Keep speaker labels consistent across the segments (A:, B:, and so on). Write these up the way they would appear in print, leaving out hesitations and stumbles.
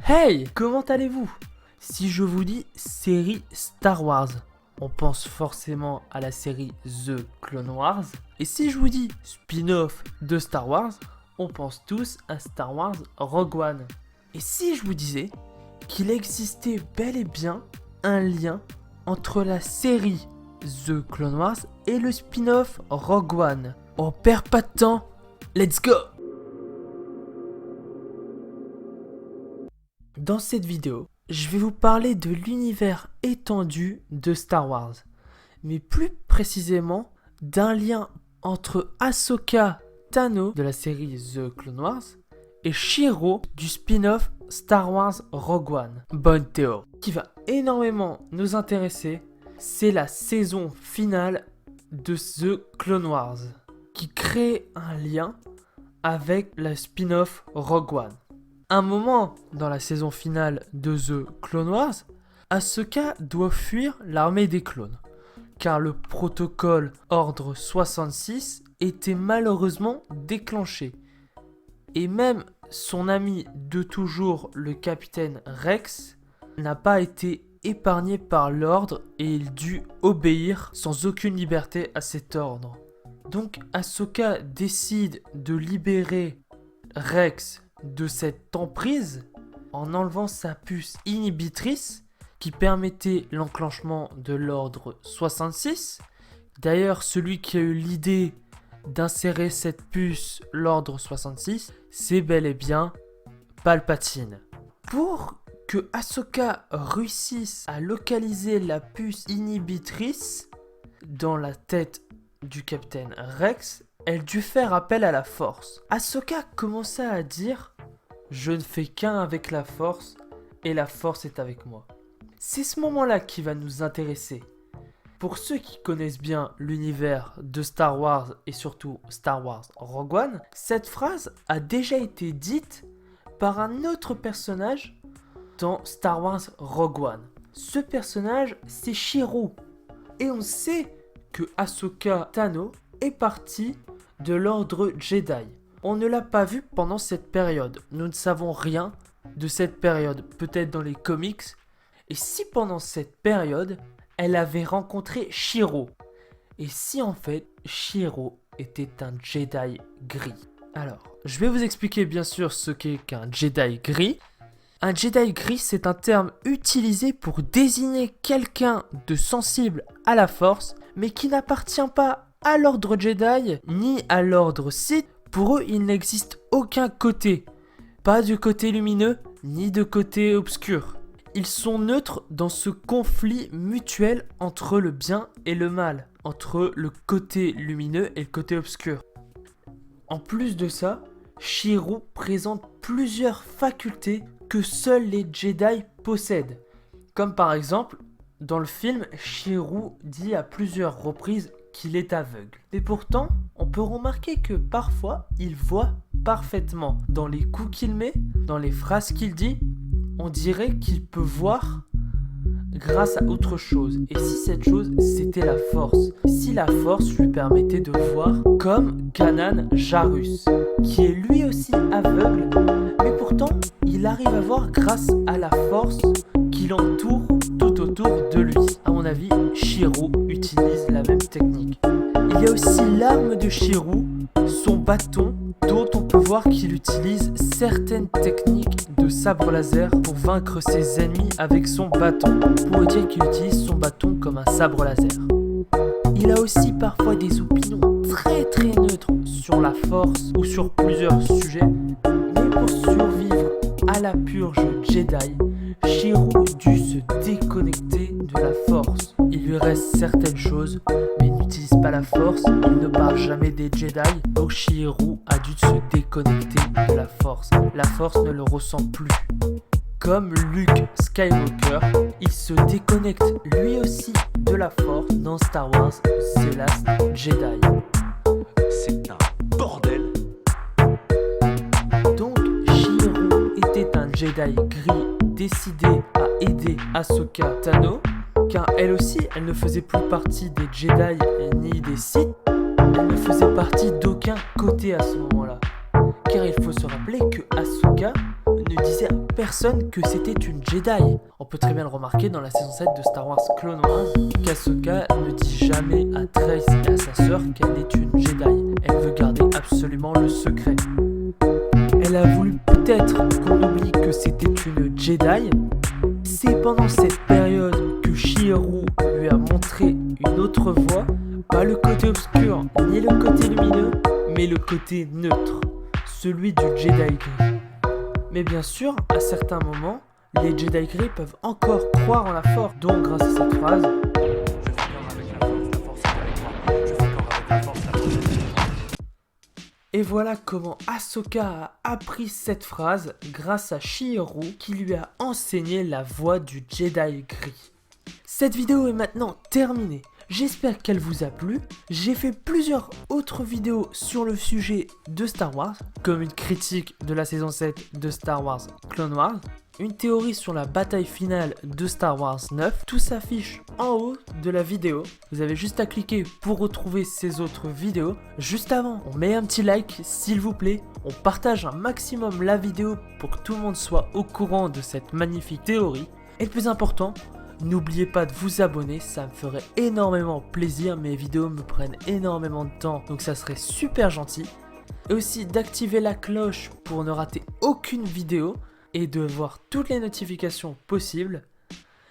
A: Hey, comment allez-vous? Si je vous dis série Star Wars, on pense forcément à la série The Clone Wars. Et si je vous dis spin-off de Star Wars, on pense tous à Star Wars Rogue One. Et si je vous disais qu'il existait bel et bien un lien entre la série The Clone Wars et le spin-off Rogue One? On perd pas de temps, let's go! Dans cette vidéo, je vais vous parler de l'univers étendu de Star Wars, mais plus précisément d'un lien entre Ahsoka Tano de la série The Clone Wars et Shiro du spin-off Star Wars Rogue One. Bonne théorie. Ce qui va énormément nous intéresser, c'est la saison finale de The Clone Wars, qui crée un lien avec la spin-off Rogue One. Un moment dans la saison finale de The Clone Wars, Ahsoka doit fuir l'armée des clones, car le protocole Ordre 66 était malheureusement déclenché. Et même son ami de toujours, le capitaine Rex, n'a pas été épargné par l'ordre et il dut obéir sans aucune liberté à cet ordre. Donc Ahsoka décide de libérer Rex de cette emprise en enlevant sa puce inhibitrice qui permettait l'enclenchement de l'ordre 66. D'ailleurs, celui qui a eu l'idée d'insérer cette puce, l'ordre 66, c'est bel et bien Palpatine. Pour que Ahsoka réussisse à localiser la puce inhibitrice dans la tête du capitaine Rex, elle dut faire appel à la force. Ahsoka commença à dire « Je ne fais qu'un avec la force et la force est avec moi ». C'est ce moment-là qui va nous intéresser. Pour ceux qui connaissent bien l'univers de Star Wars et surtout Star Wars Rogue One, cette phrase a déjà été dite par un autre personnage dans Star Wars Rogue One. Ce personnage, c'est Shiro. Et on sait que Ahsoka Tano est partie de l'ordre Jedi. On ne l'a pas vu pendant cette période. Nous ne savons rien de cette période, peut-être dans les comics. Et si pendant cette période, elle avait rencontré Shiro? Et si en fait, Shiro était un Jedi gris? Alors, je vais vous expliquer bien sûr ce qu'est qu'un Jedi gris. Un Jedi gris, c'est un terme utilisé pour désigner quelqu'un de sensible à la force, mais qui n'appartient pas à l'ordre Jedi, ni à l'ordre Sith. Pour eux, il n'existe aucun côté. Pas de côté lumineux, ni de côté obscur. Ils sont neutres dans ce conflit mutuel entre le bien et le mal, entre le côté lumineux et le côté obscur. En plus de ça, Shiro présente plusieurs facultés que seuls les Jedi possèdent. Comme par exemple, dans le film, Shiro dit à plusieurs reprises qu'il est aveugle. Mais pourtant, on peut remarquer que parfois, il voit parfaitement. Dans les coups qu'il met, dans les phrases qu'il dit, on dirait qu'il peut voir grâce à autre chose. Et si cette chose, c'était la force? Si la force lui permettait de voir comme Kanan Jarrus, qui est lui aussi aveugle, mais pourtant, il arrive à voir grâce à la force qui l'entoure tout autour de lui. À mon avis, Shiro utilise la même technique. Il y a aussi l'arme de Shiro, son bâton, dont on peut voir qu'il utilise certaines techniques de sabre laser pour vaincre ses ennemis avec son bâton. On pourrait dire qu'il utilise son bâton comme un sabre laser. Il a aussi parfois des opinions très neutres sur la force ou sur plusieurs sujets. Mais pour survivre à la purge Jedi, Shiro dut se déconnecter de la force. Il lui reste certaines choses, mais il n'utilise pas la force, il ne parle jamais des Jedi, donc Shiro a dû se déconnecter de la force. La force ne le ressent plus. Comme Luke Skywalker, il se déconnecte lui aussi de la force dans Star Wars The Last Jedi.
B: C'est un bordel.
A: Donc Shiro était un Jedi gris décidé à aider Ahsoka Tano, car elle aussi, elle ne faisait plus partie des Jedi ni des Sith, elle ne faisait partie d'aucun côté à ce moment-là. Car il faut se rappeler que Ahsoka ne disait à personne que c'était une Jedi. On peut très bien le remarquer dans la saison 7 de Star Wars Clone Wars, qu'Ahsoka ne dit jamais à Trace et à sa sœur qu'elle est une Jedi. Elle veut garder absolument le secret. Elle a voulu peut-être qu'on oublie que c'était une Jedi. C'est pendant cette période que Chihiro lui a montré une autre voie, pas le côté obscur ni le côté lumineux, mais le côté neutre, celui du Jedi gris. Mais bien sûr, à certains moments, les Jedi gris peuvent encore croire en la force, donc grâce à cette phrase, et voilà comment Ahsoka a appris cette phrase grâce à Chihiro qui lui a enseigné la voie du Jedi gris. Cette vidéo est maintenant terminée. J'espère qu'elle vous a plu. J'ai fait plusieurs autres vidéos sur le sujet de Star Wars, comme une critique de la saison 7 de Star Wars Clone Wars, une théorie sur la bataille finale de Star Wars 9. Tout s'affiche en haut de la vidéo. Vous avez juste à cliquer pour retrouver ces autres vidéos. Juste avant, on met un petit like s'il vous plaît. On partage un maximum la vidéo pour que tout le monde soit au courant de cette magnifique théorie. Et le plus important, n'oubliez pas de vous abonner, ça me ferait énormément plaisir, mes vidéos me prennent énormément de temps, donc ça serait super gentil. Et aussi d'activer la cloche pour ne rater aucune vidéo et de voir toutes les notifications possibles.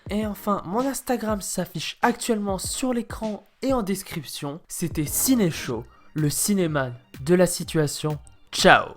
A: Et enfin, mon Instagram s'affiche actuellement sur l'écran et en description. C'était Ciné Show, le cinéman de la situation. Ciao!